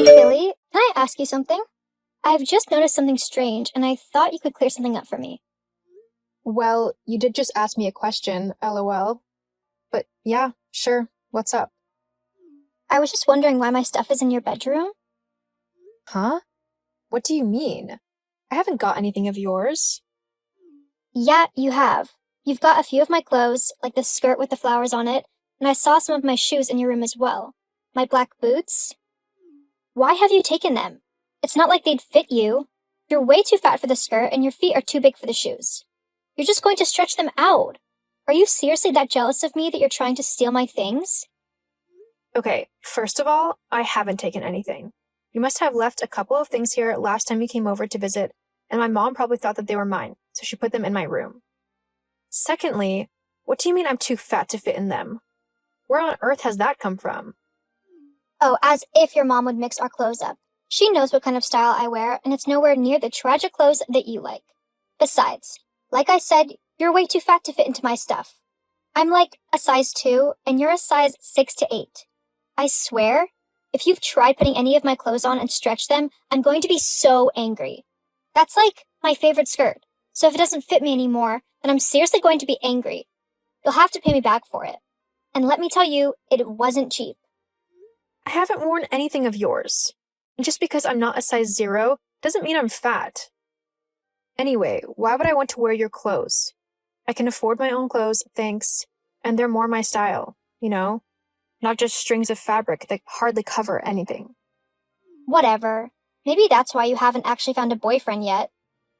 Billy, can I ask you something? I've just noticed something strange, and I thought you could clear something up for me. Well, you did just ask me a question, lol. But yeah, sure. What's up? I was just wondering why my stuff is in your bedroom. Huh? What do you mean? I haven't got anything of yours. Yeah, you have. You've got a few of my clothes, like the skirt with the flowers on it, and I saw some of my shoes in your room as well. My black boots? Why have you taken them? It's not like they'd fit you. You're way too fat for the skirt, and your feet are too big for the shoes. You're just going to stretch them out. Are you seriously that jealous of me that you're trying to steal my things? Okay, first of all, I haven't taken anything. You must have left a couple of things here last time you came over to visit, and my mom probably thought that they were mine, so she put them in my room. Secondly, what do you mean I'm too fat to fit in them? Where on earth has that come from? Oh, as if your mom would mix our clothes up. She knows what kind of style I wear, and it's nowhere near the tragic clothes that you like. Besides, like I said, you're way too fat to fit into my stuff. I'm like a size 2, and you're a size 6 to 8. I swear, if you've tried putting any of my clothes on and stretched them, I'm going to be so angry. That's like my favorite skirt, so if it doesn't fit me anymore, then I'm seriously going to be angry. You'll have to pay me back for it. And let me tell you, it wasn't cheap. I haven't worn anything of yours. And just because I'm not a size 0 doesn't mean I'm fat. Anyway, why would I want to wear your clothes? I can afford my own clothes, thanks, and they're more my style, you know? Not just strings of fabric that hardly cover anything. Whatever. Maybe that's why you haven't actually found a boyfriend yet.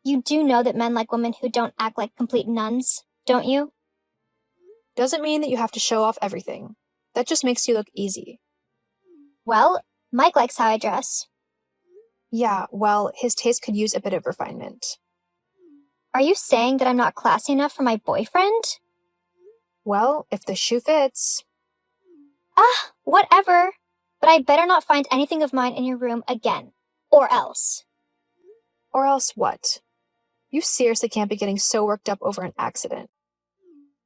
You do know that men like women who don't act like complete nuns, don't you? Doesn't mean that you have to show off everything. That just makes you look easy. Well, Mike likes how I dress. Yeah, well, his taste could use a bit of refinement. Are you saying that I'm not classy enough for my boyfriend? Well, if the shoe fits. Ah, whatever. But I better not find anything of mine in your room again. Or else. Or else what? You seriously can't be getting so worked up over an accident.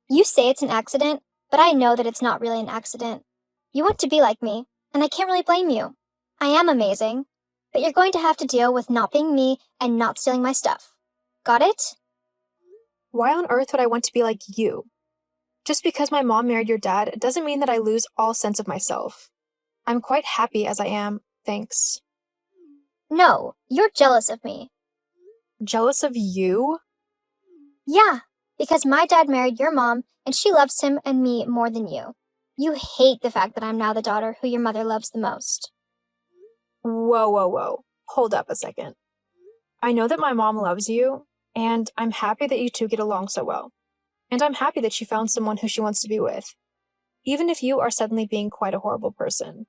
You say it's an accident, but I know that it's not really an accident. You want to be like me, and I can't really blame you. I am amazing, but you're going to have to deal with not being me and not stealing my stuff. Got it? Why on earth would I want to be like you? Just because my mom married your dad doesn't mean that I lose all sense of myself. I'm quite happy as I am, thanks. No, you're jealous of me. Jealous of you? Yeah, because my dad married your mom, and she loves him and me more than you. You hate the fact that I'm now the daughter who your mother loves the most. Whoa. Hold up a second. I know that my mom loves you, and I'm happy that you two get along so well. And I'm happy that she found someone who she wants to be with, even if you are suddenly being quite a horrible person.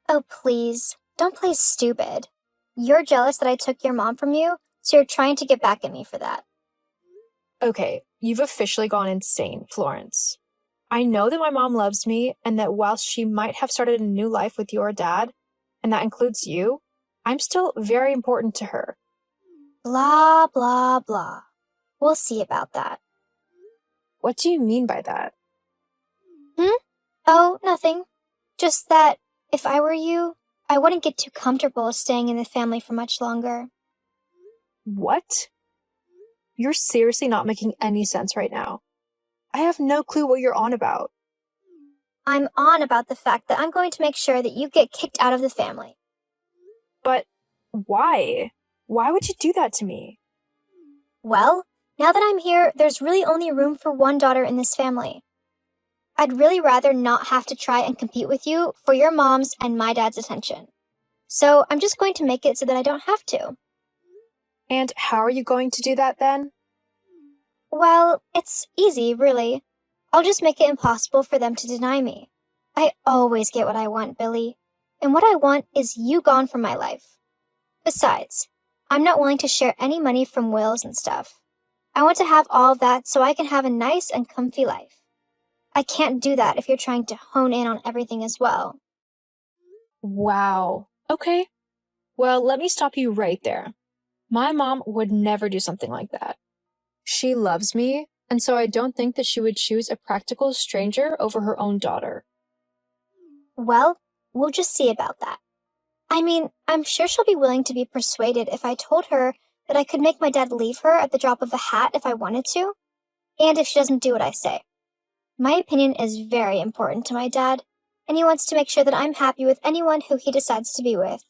Oh, please, don't play stupid. You're jealous that I took your mom from you, so you're trying to get back at me for that. Okay, you've officially gone insane, Florence. I know that my mom loves me, and that while she might have started a new life with your dad, and that includes you, I'm still very important to her. Blah, blah, blah. We'll see about that. What do you mean by that? Oh, nothing. Just that, if I were you, I wouldn't get too comfortable staying in the family for much longer. What? You're seriously not making any sense right now. I have no clue what you're on about. I'm on about the fact that I'm going to make sure that you get kicked out of the family. But why? Why would you do that to me? Well, now that I'm here, there's really only room for one daughter in this family. I'd really rather not have to try and compete with you for your mom's and my dad's attention. So I'm just going to make it so that I don't have to. And how are you going to do that then? Well, it's easy, really. I'll just make it impossible for them to deny me. I always get what I want, Billy. And what I want is you gone from my life. Besides, I'm not willing to share any money from wills and stuff. I want to have all of that so I can have a nice and comfy life. I can't do that if you're trying to hone in on everything as well. Wow. Okay. Well, let me stop you right there. My mom would never do something like that. She loves me, and so I don't think that she would choose a practical stranger over her own daughter. Well, we'll just see about that. I mean, I'm sure she'll be willing to be persuaded if I told her that I could make my dad leave her at the drop of a hat if I wanted to, and if she doesn't do what I say. My opinion is very important to my dad, and he wants to make sure that I'm happy with anyone who he decides to be with.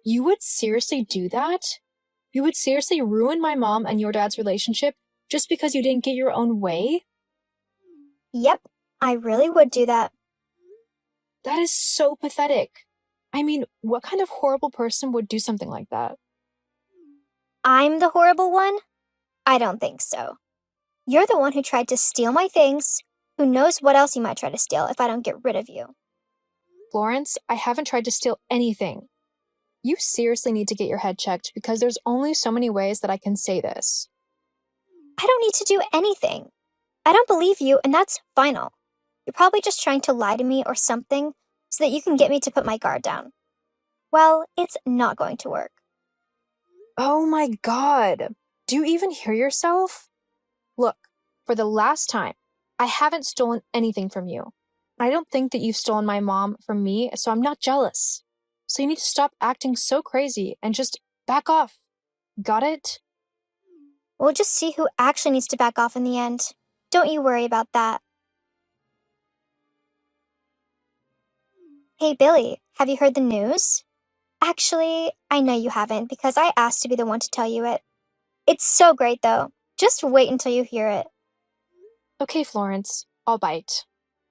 You would seriously do that? You would seriously ruin my mom and your dad's relationship just because you didn't get your own way? Yep, I really would do that. That is so pathetic. I mean, what kind of horrible person would do something like that? I'm the horrible one? I don't think so. You're the one who tried to steal my things. Who knows what else you might try to steal if I don't get rid of you? Florence, I haven't tried to steal anything. You seriously need to get your head checked because there's only so many ways that I can say this. I don't need to do anything. I don't believe you, and that's final. You're probably just trying to lie to me or something so that you can get me to put my guard down. Well, it's not going to work. Oh my God. Do you even hear yourself? Look, for the last time, I haven't stolen anything from you. I don't think that you've stolen my mom from me, so I'm not jealous. So you need to stop acting so crazy and just back off. Got it? We'll just see who actually needs to back off in the end. Don't you worry about that. Hey, Billy, have you heard the news? Actually, I know you haven't because I asked to be the one to tell you it. It's so great, though. Just wait until you hear it. Okay, Florence, I'll bite.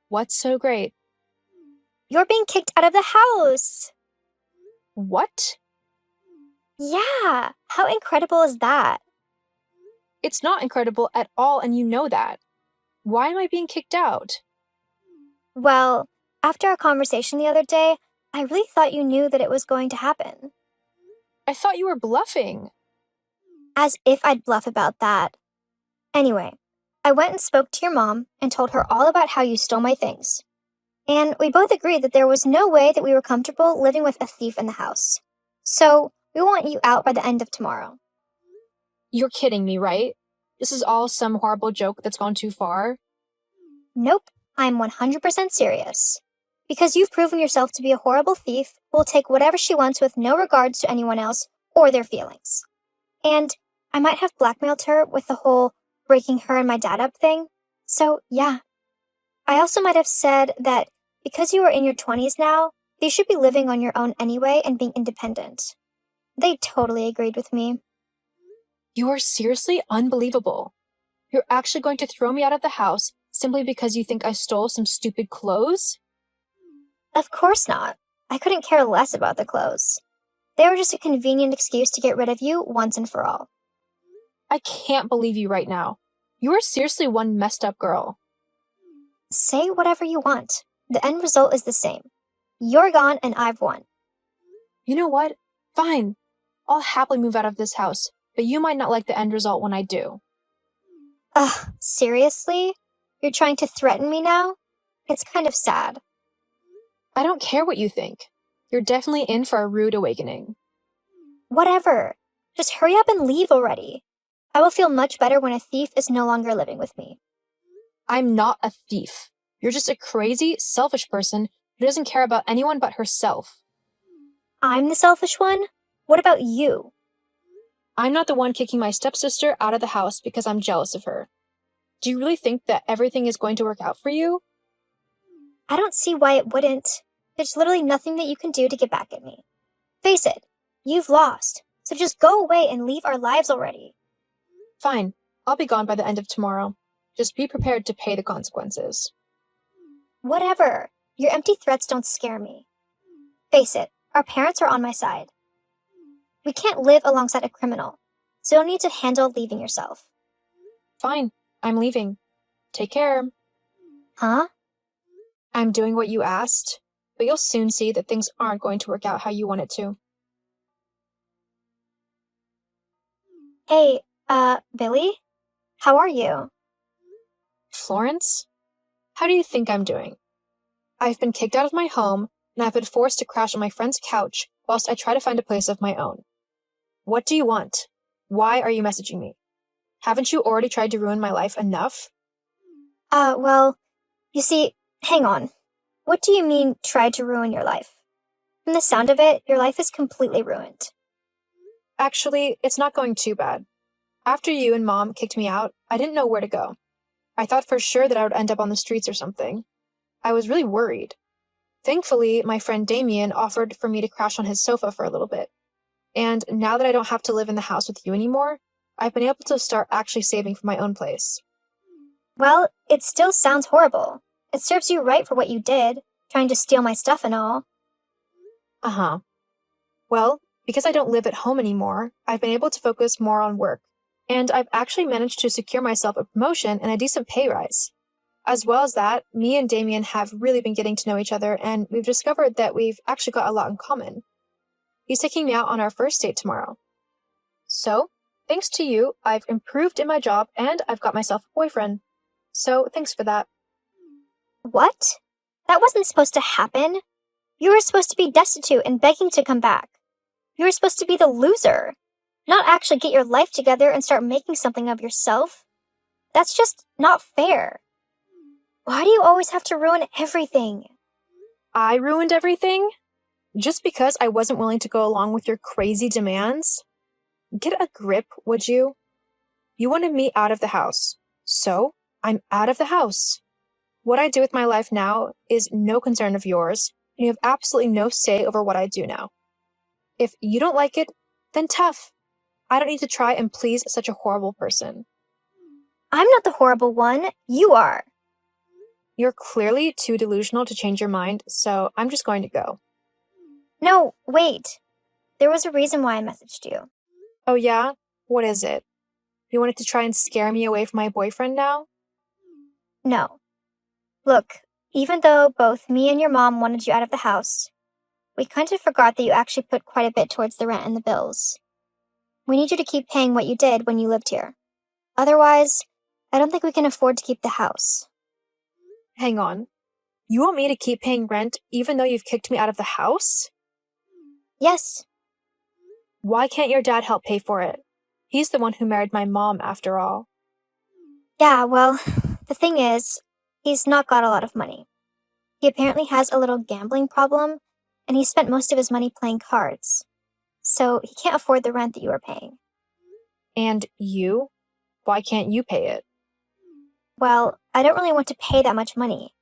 What's so great? You're being kicked out of the house. What? Yeah, how incredible is that? It's not incredible at all, and you know that. Why am I being kicked out? Well, after our conversation the other day, I really thought you knew that it was going to happen. I thought you were bluffing. As if I'd bluff about that. Anyway, I went and spoke to your mom and told her all about how you stole my things. And we both agreed that there was no way that we were comfortable living with a thief in the house. So, we want you out by the end of tomorrow. You're kidding me, right? This is all some horrible joke that's gone too far? Nope, I'm 100% serious. Because you've proven yourself to be a horrible thief who will take whatever she wants with no regards to anyone else or their feelings. And I might have blackmailed her with the whole breaking her and my dad up thing. So, yeah. I also might have said that because you are in your 20s now, you should be living on your own anyway and being independent. They totally agreed with me. You are seriously unbelievable. You're actually going to throw me out of the house simply because you think I stole some stupid clothes? Of course not. I couldn't care less about the clothes. They were just a convenient excuse to get rid of you once and for all. I can't believe you right now. You are seriously one messed up girl. Say whatever you want. The end result is the same. You're gone and I've won. You know what? Fine. I'll happily move out of this house, but you might not like the end result when I do. Ugh, seriously? You're trying to threaten me now? It's kind of sad. I don't care what you think. You're definitely in for a rude awakening. Whatever. Just hurry up and leave already. I will feel much better when a thief is no longer living with me. I'm not a thief. You're just a crazy, selfish person who doesn't care about anyone but herself. I'm the selfish one? What about you? I'm not the one kicking my stepsister out of the house because I'm jealous of her. Do you really think that everything is going to work out for you? I don't see why it wouldn't. There's literally nothing that you can do to get back at me. Face it, you've lost, so just go away and leave our lives already. Fine, I'll be gone by the end of tomorrow. Just be prepared to pay the consequences. Whatever. Your empty threats don't scare me. Face it, our parents are on my side. We can't live alongside a criminal, so you'll need to handle leaving yourself. Fine, I'm leaving. Take care. Huh? I'm doing what you asked, but you'll soon see that things aren't going to work out how you want it to. Hey, Billy? How are you? Florence? How do you think I'm doing? I've been kicked out of my home, and I've been forced to crash on my friend's couch whilst I try to find a place of my own. What do you want? Why are you messaging me? Haven't you already tried to ruin my life enough? Well, you see, hang on. What do you mean, tried to ruin your life? From the sound of it, your life is completely ruined. Actually, it's not going too bad. After you and Mom kicked me out, I didn't know where to go. I thought for sure that I would end up on the streets or something. I was really worried. Thankfully, my friend Damien offered for me to crash on his sofa for a little bit. And now that I don't have to live in the house with you anymore, I've been able to start actually saving for my own place. Well, it still sounds horrible. It serves you right for what you did, trying to steal my stuff and all. Uh-huh. Well, because I don't live at home anymore, I've been able to focus more on work. And I've actually managed to secure myself a promotion and a decent pay rise. As well as that, me and Damien have really been getting to know each other, and we've discovered that we've actually got a lot in common. He's taking me out on our first date tomorrow. So, thanks to you, I've improved in my job and I've got myself a boyfriend. So, thanks for that. What? That wasn't supposed to happen. You were supposed to be destitute and begging to come back. You were supposed to be the loser, not actually get your life together and start making something of yourself. That's just not fair. Why do you always have to ruin everything? I ruined everything? Just because I wasn't willing to go along with your crazy demands? Get a grip, would you? You wanted me out of the house. So, I'm out of the house. What I do with my life now is no concern of yours, and you have absolutely no say over what I do now. If you don't like it, then tough. I don't need to try and please such a horrible person. I'm not the horrible one. You are. You're clearly too delusional to change your mind, so I'm just going to go. No, wait. There was a reason why I messaged you. Oh yeah? What is it? You wanted to try and scare me away from my boyfriend now? No. Look, even though both me and your mom wanted you out of the house, we kind of forgot that you actually put quite a bit towards the rent and the bills. We need you to keep paying what you did when you lived here. Otherwise, I don't think we can afford to keep the house. Hang on. You want me to keep paying rent even though you've kicked me out of the house? Yes. Why can't your dad help pay for it? He's the one who married my mom, after all. Yeah, well, the thing is, he's not got a lot of money. He apparently has a little gambling problem, and he spent most of his money playing cards. So he can't afford the rent that you are paying. And you? Why can't you pay it? Well, I don't really want to pay that much money.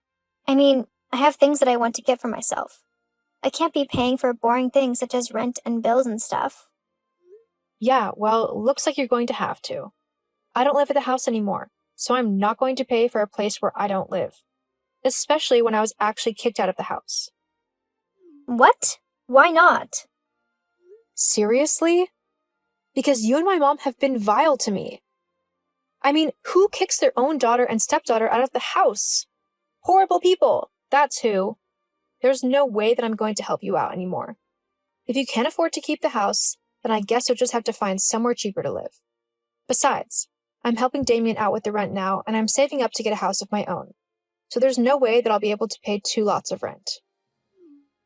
I mean, I have things that I want to get for myself. I can't be paying for boring things such as rent and bills and stuff. Yeah, well, looks like you're going to have to. I don't live at the house anymore, so I'm not going to pay for a place where I don't live. Especially when I was actually kicked out of the house. What? Why not? Seriously? Because you and my mom have been vile to me. I mean, who kicks their own daughter and stepdaughter out of the house? Horrible people, that's who. There's no way that I'm going to help you out anymore. If you can't afford to keep the house, then I guess you'll just have to find somewhere cheaper to live. Besides, I'm helping Damien out with the rent now, and I'm saving up to get a house of my own. So there's no way that I'll be able to pay 2 lots of rent.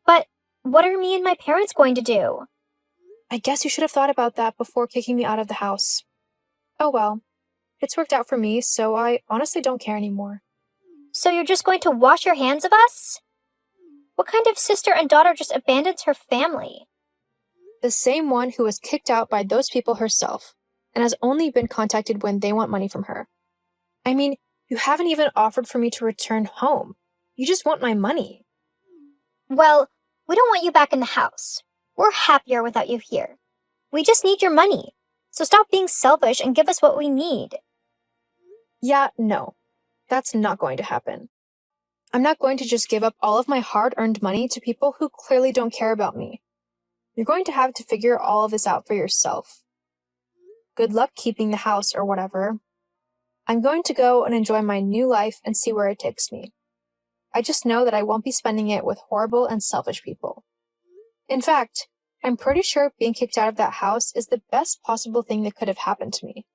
But what are me and my parents going to do? I guess you should have thought about that before kicking me out of the house. Oh well. It's worked out for me, so I honestly don't care anymore. So you're just going to wash your hands of us? What kind of sister and daughter just abandons her family? The same one who was kicked out by those people herself, and has only been contacted when they want money from her. I mean, you haven't even offered for me to return home. You just want my money. Well, we don't want you back in the house. We're happier without you here. We just need your money. So stop being selfish and give us what we need. Yeah, no. That's not going to happen. I'm not going to just give up all of my hard-earned money to people who clearly don't care about me. You're going to have to figure all of this out for yourself. Good luck keeping the house or whatever. I'm going to go and enjoy my new life and see where it takes me. I just know that I won't be spending it with horrible and selfish people. In fact, I'm pretty sure being kicked out of that house is the best possible thing that could have happened to me.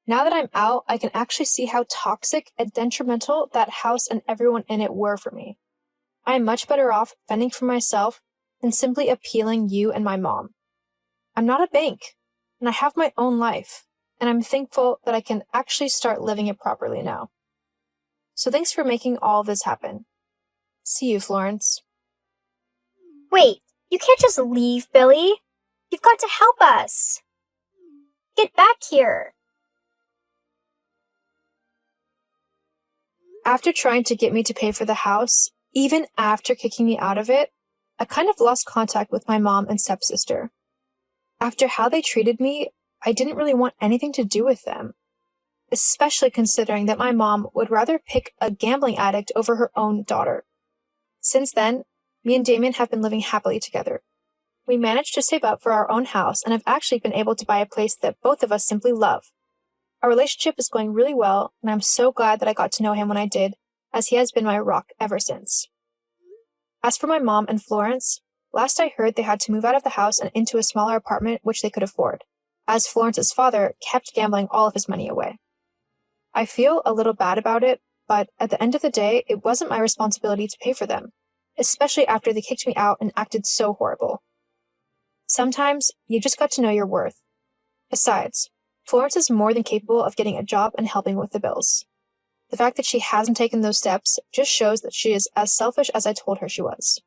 Now that I'm out, I can actually see how toxic and detrimental that house and everyone in it were for me. I am much better off fending for myself than simply appealing you and my mom. I'm not a bank, and I have my own life, and I'm thankful that I can actually start living it properly now. So thanks for making all of this happen. See you, Florence. Wait, You can't just leave, Billy. You've got to help us. Get back here. After trying to get me to pay for the house, even after kicking me out of it, I kind of lost contact with my mom and stepsister. After how they treated me, I didn't really want anything to do with them, especially considering that my mom would rather pick a gambling addict over her own daughter. Since then, me and Damien have been living happily together. We managed to save up for our own house and have actually been able to buy a place that both of us simply love. Our relationship is going really well, and I'm so glad that I got to know him when I did, as he has been my rock ever since. As for my mom and Florence, last I heard they had to move out of the house and into a smaller apartment which they could afford, as Florence's father kept gambling all of his money away. I feel a little bad about it, but at the end of the day, it wasn't my responsibility to pay for them, especially after they kicked me out and acted so horrible. Sometimes, you just got to know your worth. Besides, Florence is more than capable of getting a job and helping with the bills. The fact that she hasn't taken those steps just shows that she is as selfish as I told her she was.